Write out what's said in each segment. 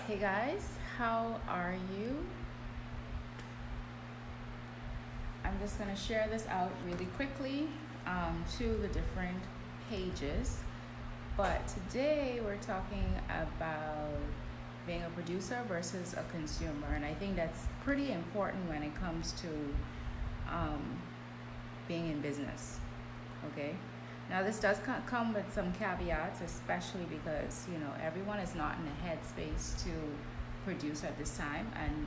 Hey guys, how are you? I'm just going to share this out really quickly to the different pages. But today we're talking about being a producer versus a consumer. And I think that's pretty important when it comes to um, being in business. Okay? Now, this does come with some caveats, especially because, everyone is not in a headspace to produce at this time, and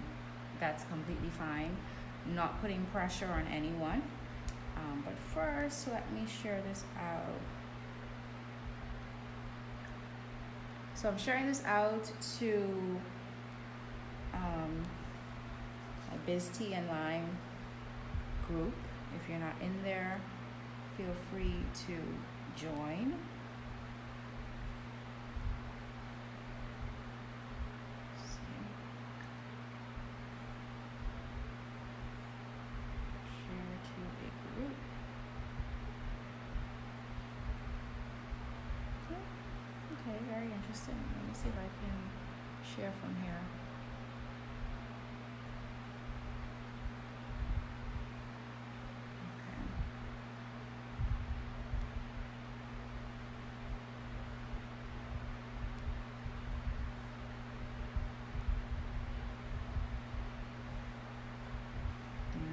that's completely fine. Not putting pressure on anyone. But first, let me share this out. So I'm sharing this out to a Biz Tea and Lime group. If you're not in there, feel free to join. Share to a group. Okay, very interesting. Let me see if I can share from here.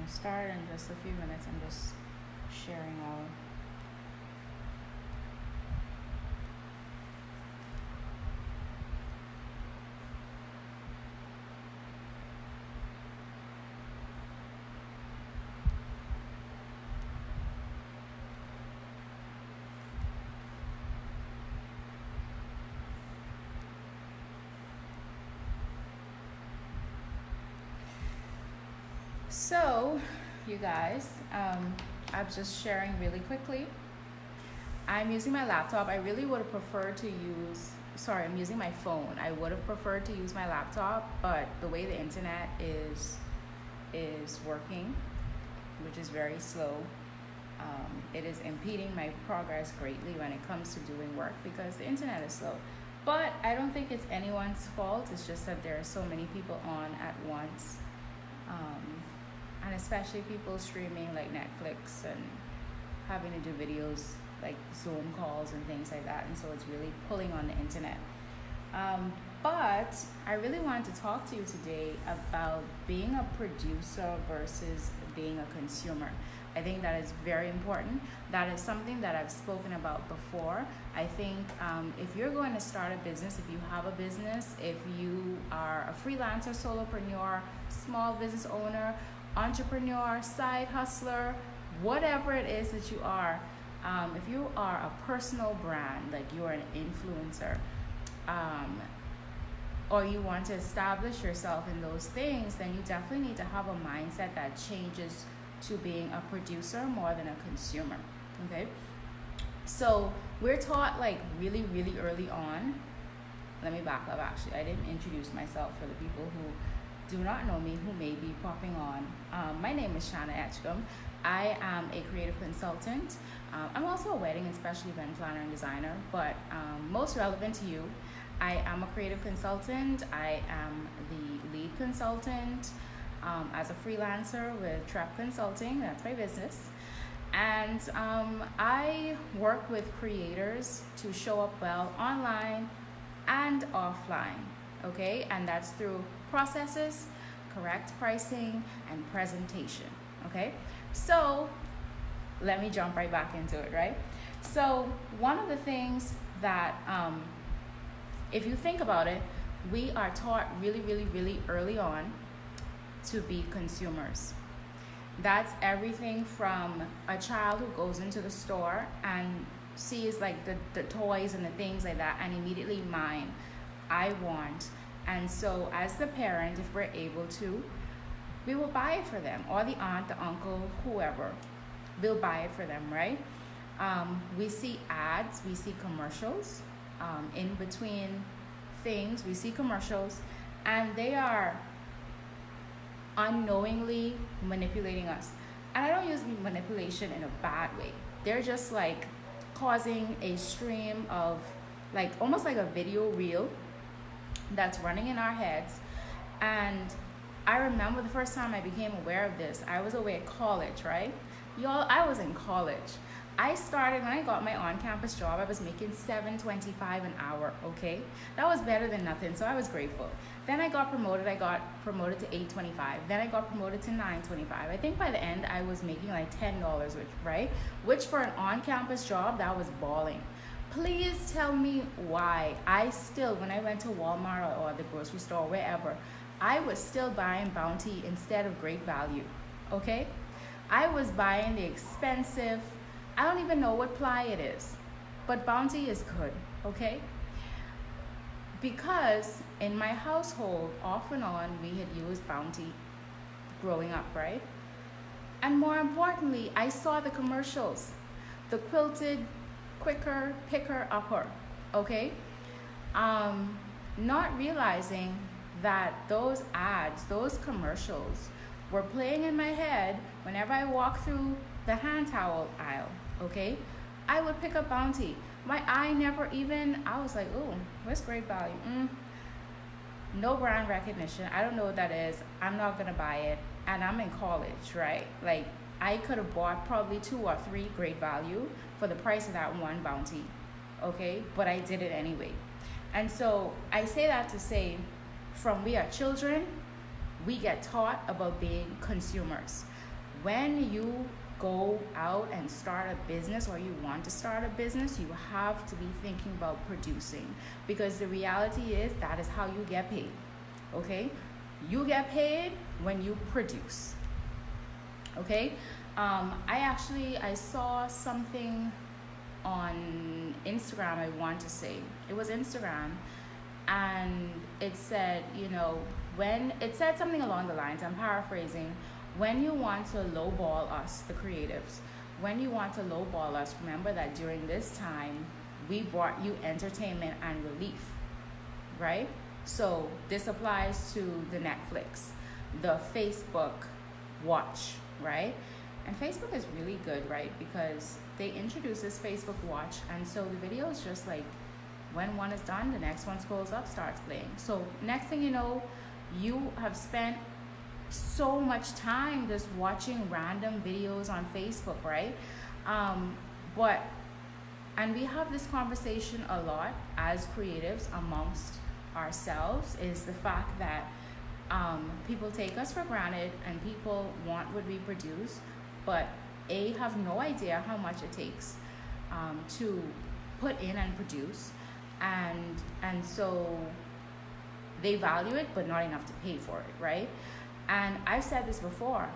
Start in just a few minutes. I'm just sharing out. So, you guys, I'm just sharing really quickly. I'm using my laptop. I really would have preferred to I'm using my phone. I would have preferred to use my laptop, but the way the internet is working, which is very slow, it is impeding my progress greatly when it comes to doing work because the internet is slow. But I don't think it's anyone's fault. It's just that there are so many people on at once. And especially people streaming like Netflix and having to do videos like Zoom calls and things like that. And so it's really pulling on the internet. But I really wanted to talk to you today about being a producer versus being a consumer. I think that is very important. That is something that I've spoken about before. I think if you're going to start a business, if you have a business, if you are a freelancer, solopreneur, small business owner, entrepreneur, side hustler, whatever it is that you are, if you are a personal brand, like you are an influencer, or you want to establish yourself in those things, then you definitely need to have a mindset that changes to being a producer more than a consumer. Okay? So we're taught like really, really early on. Let me back up actually. I didn't introduce myself for the people who do not know me, who may be popping on. My name is Shanna Etchcombe. I am a creative consultant. I'm also a wedding and special event planner and designer, but most relevant to you, I am a creative consultant. I am the lead consultant as a freelancer with Trap Consulting. That's my business. And I work with creators to show up well online and offline, okay? And that's through processes, correct pricing, and presentation, okay? So let me jump right back into it, right? So one of the things that, if you think about it, we are taught really, really, really early on to be consumers. That's everything from a child who goes into the store and sees like the toys and the things like that and immediately mine, I want. And so as the parent, if we're able to, we will buy it for them, or the aunt, the uncle, whoever, we'll buy it for them, right? We see ads, we see commercials, in between things, we see commercials, and they are unknowingly manipulating us. And I don't use manipulation in a bad way. They're just like causing a stream of like almost like a video reel that's running in our heads. And I remember the first time I became aware of this, I was away at college, right? Y'all, I was in college. I started when I got my on-campus job. I was making $7.25 an hour. Okay, that was better than nothing, so I was grateful. Then I got promoted. I got promoted to $8.25. Then I got promoted to $9.25. I think by the end I was making like $10, which for an on-campus job, that was balling. Please tell me why I still, when I went to Walmart or the grocery store, wherever, I was still buying Bounty instead of Great Value. Okay, I was buying the expensive, I don't even know what ply it is, but Bounty is good, okay? Because in my household, off and on, we had used Bounty growing up, right? And more importantly, I saw the commercials, the quilted, quicker, picker, upper, okay? Not realizing that those ads, those commercials were playing in my head whenever I walked through the hand towel aisle, okay? I would pick up Bounty. My eye never even, I was like, oh, what's Great Value? No brand recognition. I don't know what that is. I'm not gonna buy it. And I'm in college, right? Like, I could have bought probably 2 or 3 Great Value for the price of that one Bounty, okay? But I did it anyway. And so I say that to say, from we are children, we get taught about being consumers. When you go out and start a business, or you want to start a business, you have to be thinking about producing, because the reality is that is how you get paid, okay? You get paid when you produce, okay? I saw something on Instagram, I want to say. It was Instagram, and it said, when it said something along the lines, I'm paraphrasing, when you want to lowball us, the creatives, when you want to lowball us, remember that during this time, we brought you entertainment and relief, right? So this applies to the Netflix, the Facebook Watch, right? And Facebook is really good, right? Because they introduce this Facebook Watch, and so the video is just like, when one is done, the next one scrolls up, starts playing. So next thing you know, you have spent so much time just watching random videos on Facebook, right? And we have this conversation a lot as creatives amongst ourselves, is the fact that people take us for granted and people want what we produce, but have no idea how much it takes to put in and produce, and so they value it but not enough to pay for it, right? And I've said this before,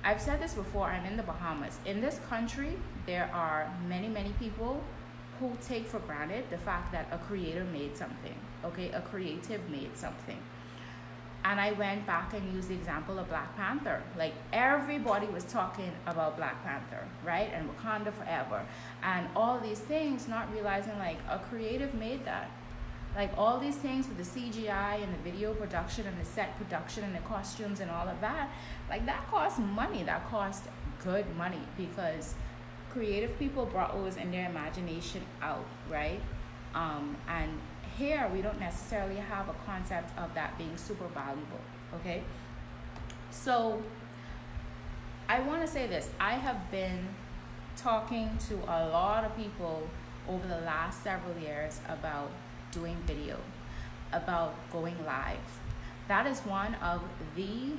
I'm in the Bahamas. In this country, there are many, many people who take for granted the fact that a creator made something, okay? A creative made something. And I went back and used the example of Black Panther. Like, everybody was talking about Black Panther, right? And Wakanda Forever. And all these things, not realizing, like, a creative made that. Like, all these things with the CGI and the video production and the set production and the costumes and all of that, like, that costs money. That cost good money, because creative people brought what was in their imagination out, right? And here we don't necessarily have a concept of that being super valuable, okay? So I want to say this. I have been talking to a lot of people over the last several years about doing video, about going live. That is one of the,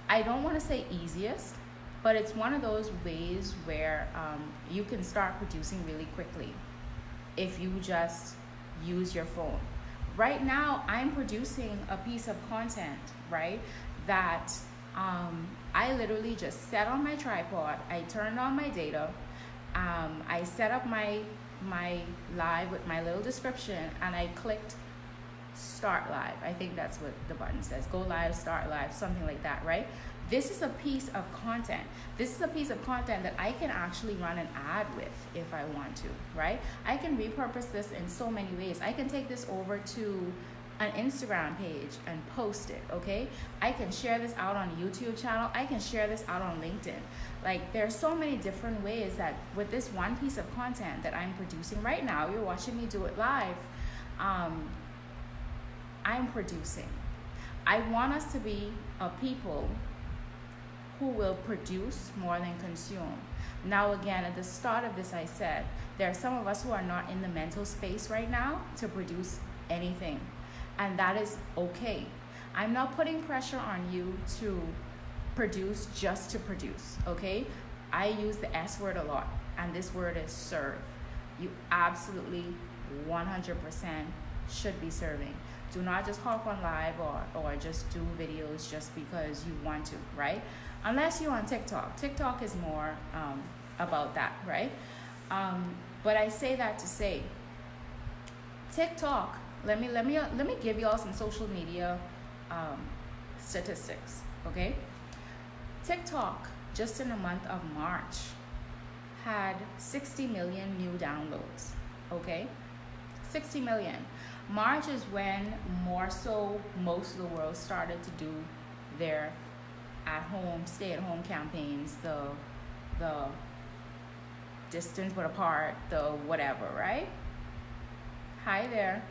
I don't want to say easiest, but it's one of those ways where you can start producing really quickly if you just use your phone. Right now, I'm producing a piece of content, right, that I literally just set on my tripod, I turned on my data, I set up my live with my little description, and I clicked start live. I think that's what the button says, go live, start live, something like that, right? This is a piece of content. This is a piece of content that I can actually run an ad with if I want to, right? I can repurpose this in so many ways. I can take this over to an Instagram page and post it, okay? I can share this out on a YouTube channel. I can share this out on LinkedIn. Like, there's so many different ways that with this one piece of content that I'm producing right now, you're watching me do it live, I'm producing. I want us to be a people who will produce more than consume. Now, again, at the start of this, I said there are some of us who are not in the mental space right now to produce anything, and that is okay. I'm not putting pressure on you to produce just to produce, okay? I use the S word a lot, and this word is serve. You absolutely 100% should be serving. Do not just hop on live or just do videos just because you want to, right? Unless you're on TikTok. TikTok is more about that, right? But I say that to say, TikTok. Let me give you all some social media statistics, okay? TikTok just in the month of March had 60 million new downloads, okay? 60 million. March is when most of the world started to do their at-home, stay-at-home campaigns, the distance but apart, the whatever, right? Hi there.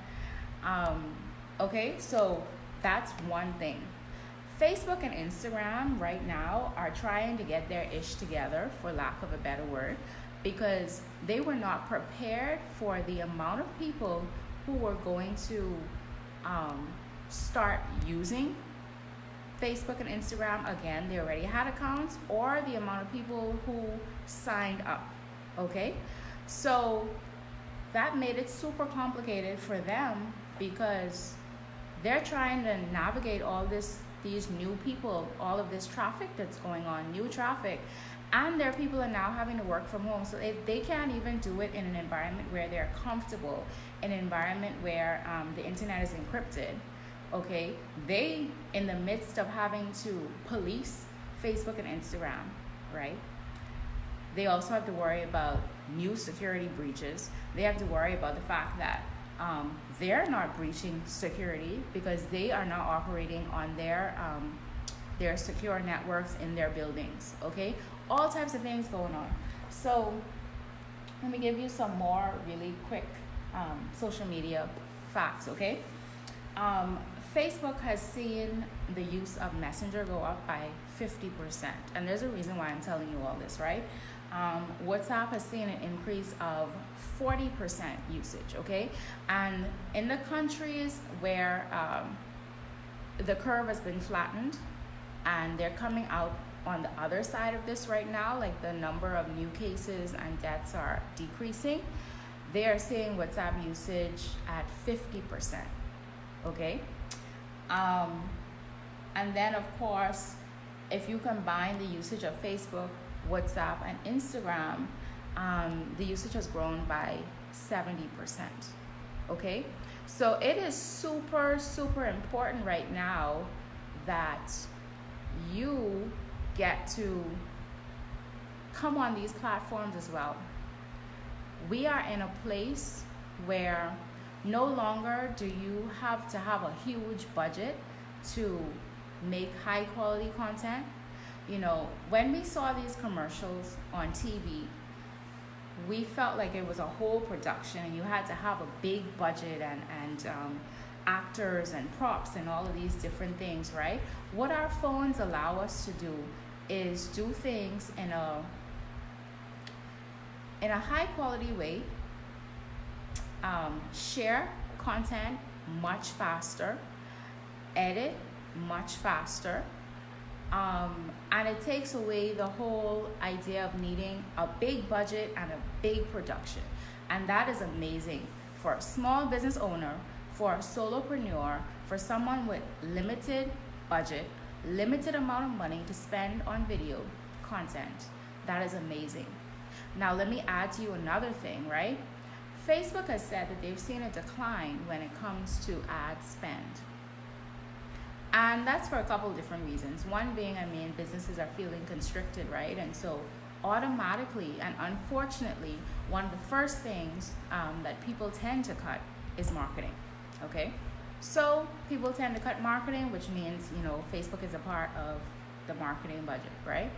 Okay, so that's one thing. Facebook and Instagram right now are trying to get their ish together, for lack of a better word, because they were not prepared for the amount of people who were going to start using Facebook and Instagram. Again, they already had accounts, or the amount of people who signed up, okay? So that made it super complicated for them, because they're trying to navigate all these new people, all of this traffic that's going on, new traffic, and their people are now having to work from home. So they can't even do it in an environment where they're comfortable, an environment where the internet is encrypted, okay? They, in the midst of having to police Facebook and Instagram, right? They also have to worry about new security breaches. They have to worry about the fact that they're not breaching security because they are not operating on their secure networks in their buildings, okay? All types of things going on. So let me give you some more really quick social media facts, okay? Facebook has seen the use of Messenger go up by 50%. And there's a reason why I'm telling you all this, right? WhatsApp has seen an increase of 40% usage, okay? And in the countries where the curve has been flattened and they're coming out on the other side of this right now, like the number of new cases and deaths are decreasing, they are seeing WhatsApp usage at 50%, okay? And then, of course, if you combine the usage of Facebook, WhatsApp, and Instagram, the usage has grown by 70%, okay? So it is super, super important right now that you get to come on these platforms as well. We are in a place where no longer do you have to have a huge budget to make high quality content. You know, when we saw these commercials on TV, we felt like it was a whole production and you had to have a big budget and actors and props and all of these different things, right? What our phones allow us to do is do things in a high quality way, share content much faster, edit much faster, and it takes away the whole idea of needing a big budget and a big production. And that is amazing for a small business owner, for a solopreneur, for someone with limited budget, limited amount of money to spend on video content. That is amazing. Now let me add to you another thing, right? Facebook has said that they've seen a decline when it comes to ad spend. And that's for a couple of different reasons. One being, businesses are feeling constricted, right? And so automatically and unfortunately, one of the first things that people tend to cut is marketing, okay? So people tend to cut marketing, which means, Facebook is a part of the marketing budget, right?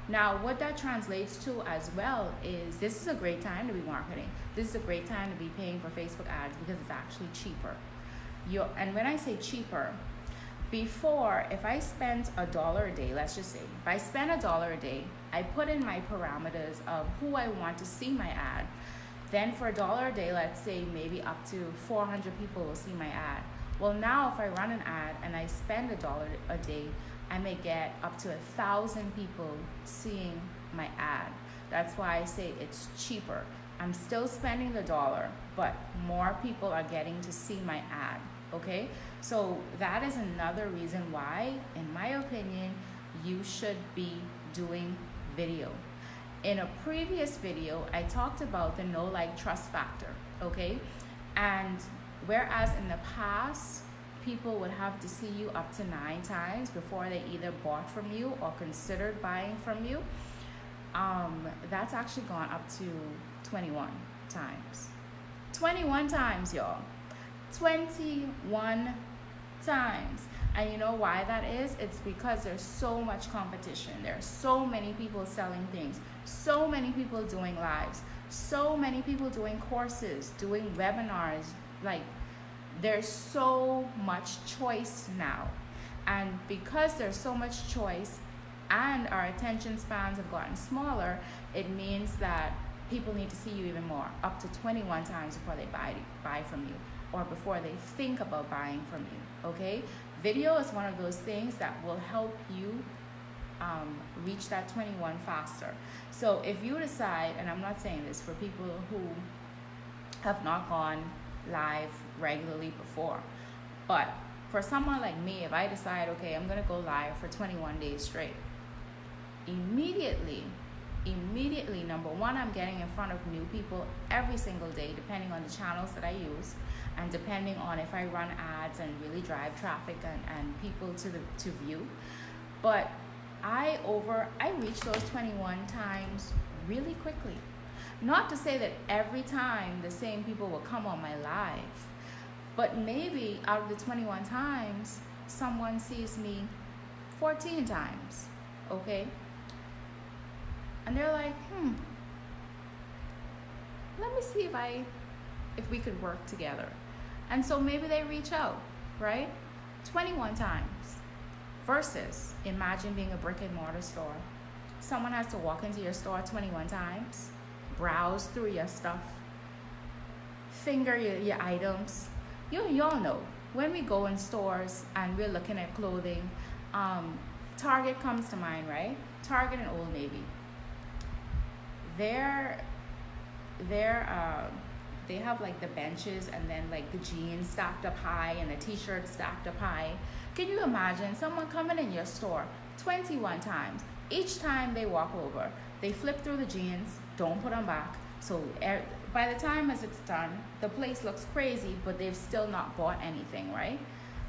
Now, what that translates to as well is this is a great time to be marketing. This is a great time to be paying for Facebook ads because it's actually cheaper. And when I say cheaper, before, if I spent $1 a day, let's just say, if I spend $1 a day, I put in my parameters of who I want to see my ad. Then for $1 a day, let's say maybe up to 400 people will see my ad. Well, now if I run an ad and I spend $1 a day, I may get up to 1,000 people seeing my ad. That's why I say it's cheaper. I'm still spending the dollar, but more people are getting to see my ad, okay? So that is another reason why, in my opinion, you should be doing video. In a previous video, I talked about the know, like, trust factor, okay? And whereas in the past, people would have to see you up to 9 times before they either bought from you or considered buying from you, that's actually gone up to 21 times. 21 times, y'all. 21 times. And you know why that is? It's because there's so much competition. There are so many people selling things, so many people doing lives, so many people doing courses, doing webinars. Like, there's so much choice now. And because there's so much choice and our attention spans have gotten smaller, it means that people need to see you even more, up to 21 times before they buy from you, or before they think about buying from you, okay? Video is one of those things that will help you reach that 21 faster. So if you decide, and I'm not saying this for people who have not gone live regularly before, but for someone like me, if I decide, okay, I'm gonna go live for 21 days straight, immediately, number one, I'm getting in front of new people every single day, depending on the channels that I use, and depending on if I run ads and really drive traffic and people to view. But I reach those 21 times really quickly. Not to say that every time the same people will come on my live, but maybe out of the 21 times, someone sees me 14 times, okay? And they're like, let me see if we could work together. And so maybe they reach out, right? 21 times. Versus, imagine being a brick and mortar store. Someone has to walk into your store 21 times, browse through your stuff, finger your items. You all know, when we go in stores and we're looking at clothing, Target comes to mind, right? Target and Old Navy. They have like the benches and then like the jeans stacked up high and the t-shirts stacked up high. Can you imagine someone coming in your store 21 times? Each time they walk over, they flip through the jeans, don't put them back. So by the time as it's done, the place looks crazy, but they've still not bought anything, right?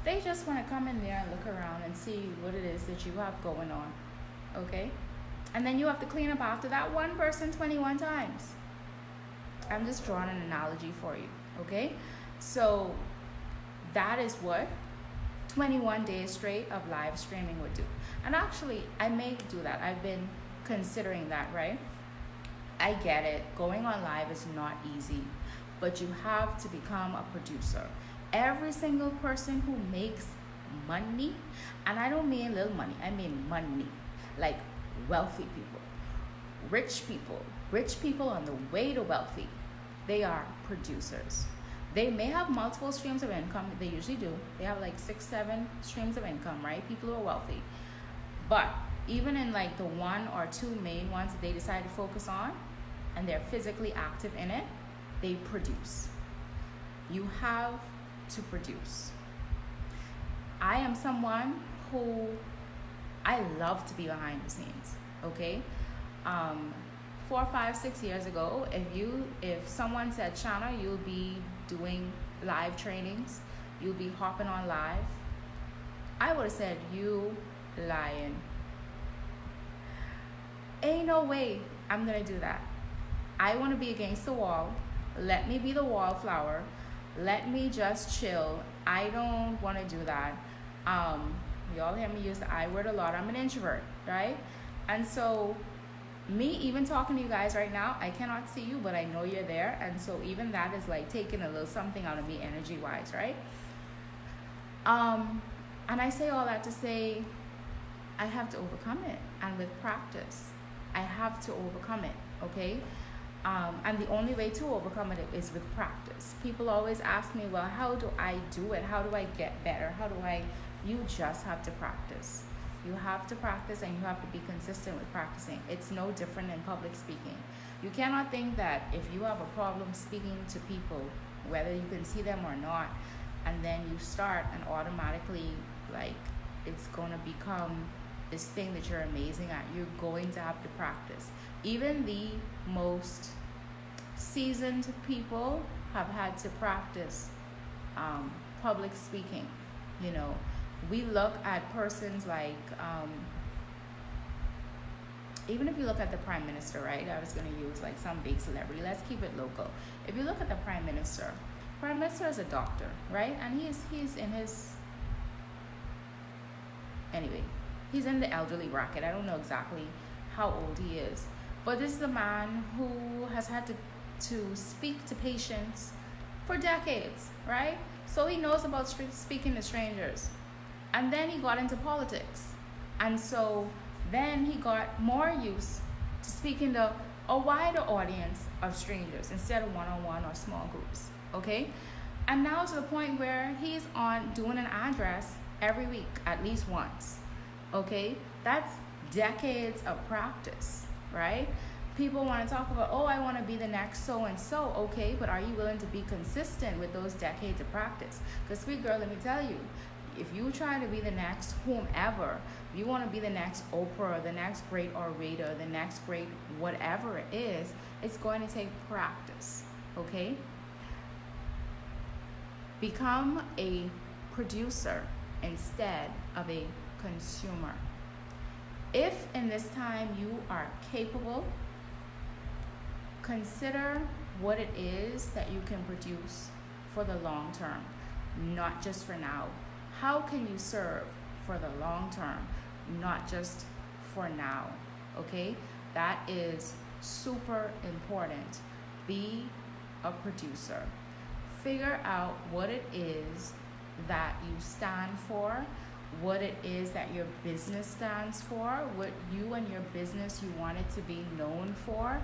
They just want to come in there and look around and see what it is that you have going on, okay? And then you have to clean up after that one person 21 times. I'm just drawing an analogy for you, okay? So that is what 21 days straight of live streaming would do. And actually, I may do that. I've been considering that, right? I get it. Going on live is not easy, but you have to become a producer. Every single person who makes money, and I don't mean little money, I mean money, like wealthy people, rich people on the way to wealthy, they are producers. They may have multiple streams of income. They usually do. They have like 6-7 streams of income, right? People who are wealthy. But even in like the 1 or 2 main ones that they decide to focus on, and they're physically active in it, they produce. You have to produce. I am someone who, I love to be behind the scenes, okay? 4, 5, 6 years ago, if someone said, Shana, you'll be doing live trainings, you'll be hopping on live, I would have said, you lying. Ain't no way I'm gonna do that. I want to be against the wall. Let me be the wallflower. let me just chill. I don't want to do that. Um, y'all hear me use the I word a lot. I'm an introvert, right? And so, me even talking to you guys right now, I cannot see you, but I know you're there. And so, even that is like taking a little something out of me energy wise, right? And I say all that to say, I have to overcome it. And with practice, I have to overcome it, okay? And the only way to overcome it is with practice. People always ask me, well, how do I do it? How do I get better? You just have to practice. You have to practice, and you have to be consistent with practicing. It's no different in public speaking. You cannot think that if you have a problem speaking to people, whether you can see them or not, and then you start and automatically, like, it's going to become this thing that you're amazing at. You're going to have to practice. Even the most seasoned people have had to practice public speaking. You know, we look at persons like, even if you look at the prime minister, right? I was going to use like some big celebrity. Let's keep it local. If you look at the prime minister is a doctor, right? And he's in his, anyway, he's in the elderly bracket. I don't know exactly how old he is, but this is a man who has had to speak to patients for decades, right? So he knows about speaking to strangers. And then he got into politics. And so then he got more used to speaking to a wider audience of strangers instead of one-on-one or small groups, okay? And now to the point where he's on doing an address every week, at least once, okay? That's decades of practice, right? People want to talk about, oh, I want to be the next so-and-so, okay, but are you willing to be consistent with those decades of practice? Because, sweet girl, let me tell you, if you try to be the next whomever, you want to be the next Oprah, the next great orator, the next great whatever it is, it's going to take practice, okay? Become a producer instead of a consumer. If in this time you are capable, consider what it is that you can produce for the long term, not just for now. How can you serve for the long term, not just for now, okay? That is super important. Be a producer. Figure out what it is that you stand for, what it is that your business stands for, what you and your business you want it to be known for,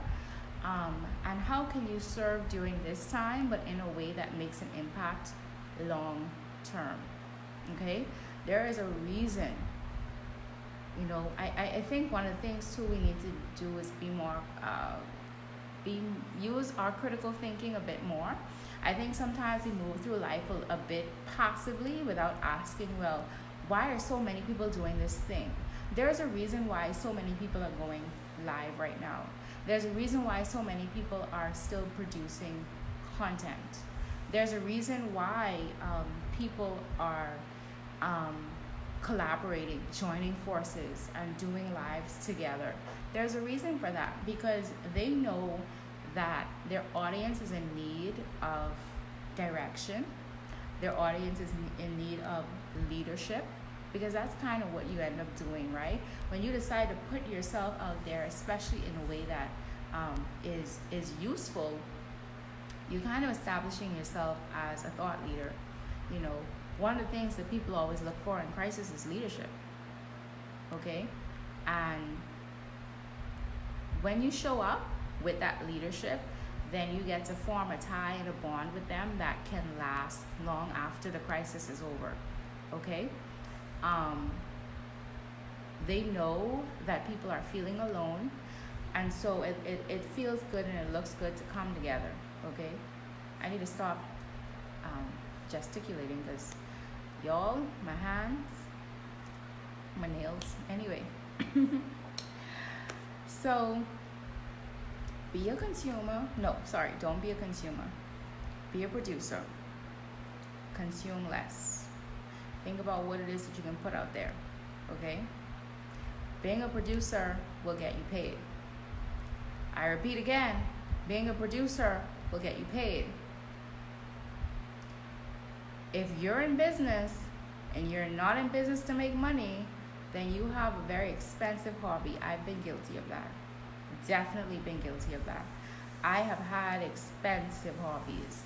and how can you serve during this time, but in a way that makes an impact long term, okay? There is a reason, you know, I think one of the things too we need to do is use our critical thinking a bit more. I think sometimes we move through life a bit passively without asking, well, why are so many people doing this thing? There's a reason why so many people are going live right now. There's a reason why so many people are still producing content. There's a reason why people are collaborating, joining forces, and doing lives together. There's a reason for that, because they know that their audience is in need of direction. Their audience is in need of leadership, because that's kind of what you end up doing, right? When you decide to put yourself out there, especially in a way that is useful, you're kind of establishing yourself as a thought leader. You know, one of the things that people always look for in crisis is leadership, okay? And when you show up with that leadership, then you get to form a tie and a bond with them that can last long after the crisis is over, okay? They know that people are feeling alone, and so it feels good and it looks good to come together, okay? I need to stop gesticulating, because y'all, my hands, my nails, anyway. So, be a consumer. No, sorry, don't be a consumer. Be a producer. Consume less. Think about what it is that you can put out there, okay? Being a producer will get you paid. I repeat again, being a producer will get you paid. If you're in business and you're not in business to make money, then you have a very expensive hobby. I've been guilty of that. Definitely been guilty of that. I have had expensive hobbies.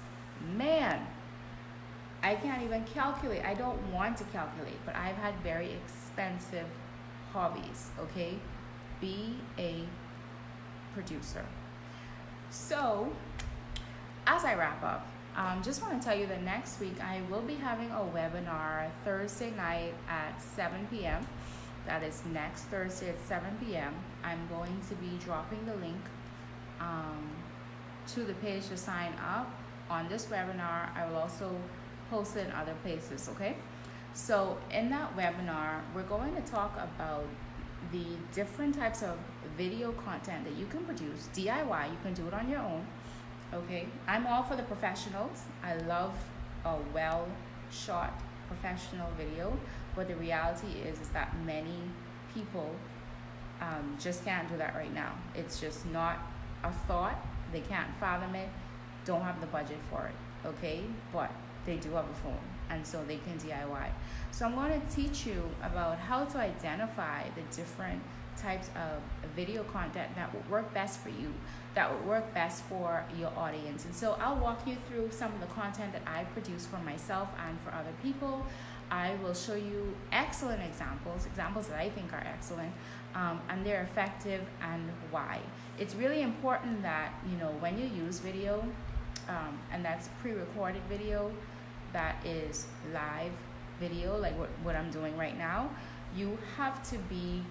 Man, I can't even calculate. I don't want to calculate, but I've had very expensive hobbies, okay? Be a producer. So, as I wrap up, just want to tell you that next week I will be having a webinar Thursday night at 7 p.m. That is next Thursday at 7 p.m. I'm going to be dropping the link to the page to sign up on this webinar. I will also post it in other places, okay? So in that webinar, we're going to talk about the different types of video content that you can produce, DIY, you can do it on your own, okay? I'm all for the professionals. I love a well-shot professional video, but the reality is that many people just can't do that right now. It's just not a thought. They can't fathom it, don't have the budget for it, okay? But they do have a phone, and so they can DIY. So I'm going to teach you about how to identify the different types of video content that would work best for you, that would work best for your audience. And so I'll walk you through some of the content that I produce for myself and for other people. I will show you excellent examples that I think are excellent, and they're effective and why. It's really important that, you know, when you use video, and that's pre-recorded video, that is live video, like what I'm doing right now, you have to be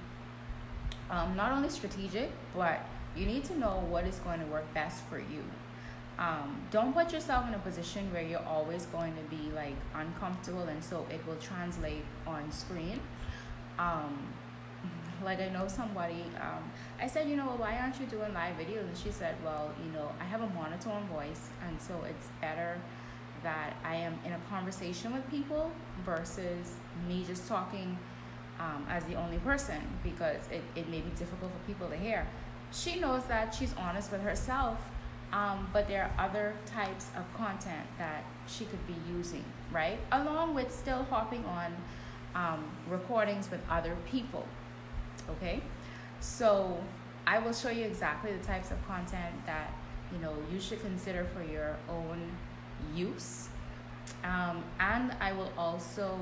not only strategic, but you need to know what is going to work best for you. Don't put yourself in a position where you're always going to be like uncomfortable, and so it will translate on screen. Like I know somebody, I said, you know, well, why aren't you doing live videos? And she said, well, you know, I have a monotone voice, and so it's better that I am in a conversation with people versus me just talking as the only person, because it may be difficult for people to hear. She knows that, she's honest with herself, but there are other types of content that she could be using, right? Along with still hopping on recordings with other people, okay? So I will show you exactly the types of content that, you know, you should consider for your own use. And I will also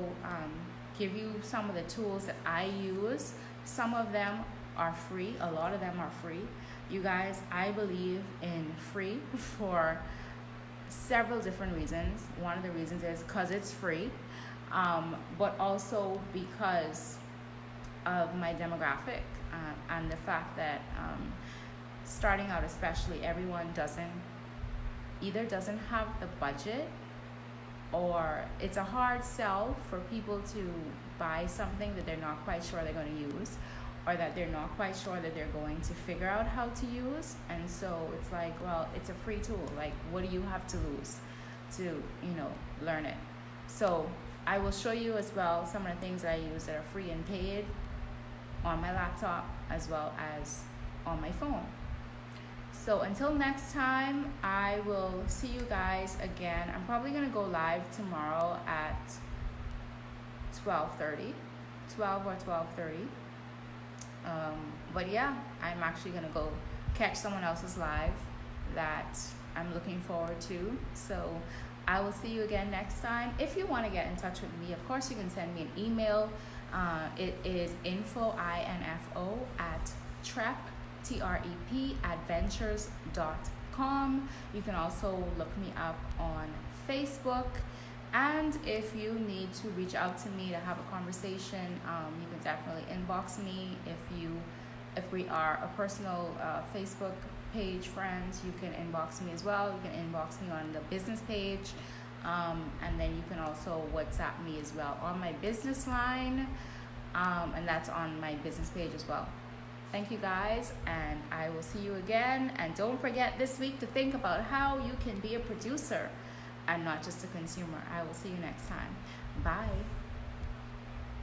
give you some of the tools that I use. Some of them are free, a lot of them are free. You guys, I believe in free for several different reasons. One of the reasons is because it's free, but also because of my demographic, and the fact that starting out especially, everyone either doesn't have the budget, or it's a hard sell for people to buy something that they're not quite sure they're going to use, or that they're not quite sure that they're going to figure out how to use. And so it's like, well, it's a free tool. Like, what do you have to lose to, you know, learn it? So I will show you as well some of the things that I use that are free and paid on my laptop as well as on my phone. So until next time, I will see you guys again. I'm probably going to go live tomorrow at 12 or 12:30. But yeah, I'm actually going to go catch someone else's live that I'm looking forward to. So I will see you again next time. If you want to get in touch with me, of course, you can send me an email. It is info at trepadventures.com. You can also look me up on Facebook. And if you need to reach out to me to have a conversation, you can definitely inbox me. If we are a personal Facebook page friends, you can inbox me as well. You can inbox me on the business page, and then you can also WhatsApp me as well on my business line, and that's on my business page as well. Thank you guys, and I will see you again. And don't forget this week to think about how you can be a producer and not just a consumer. I will see you next time. Bye.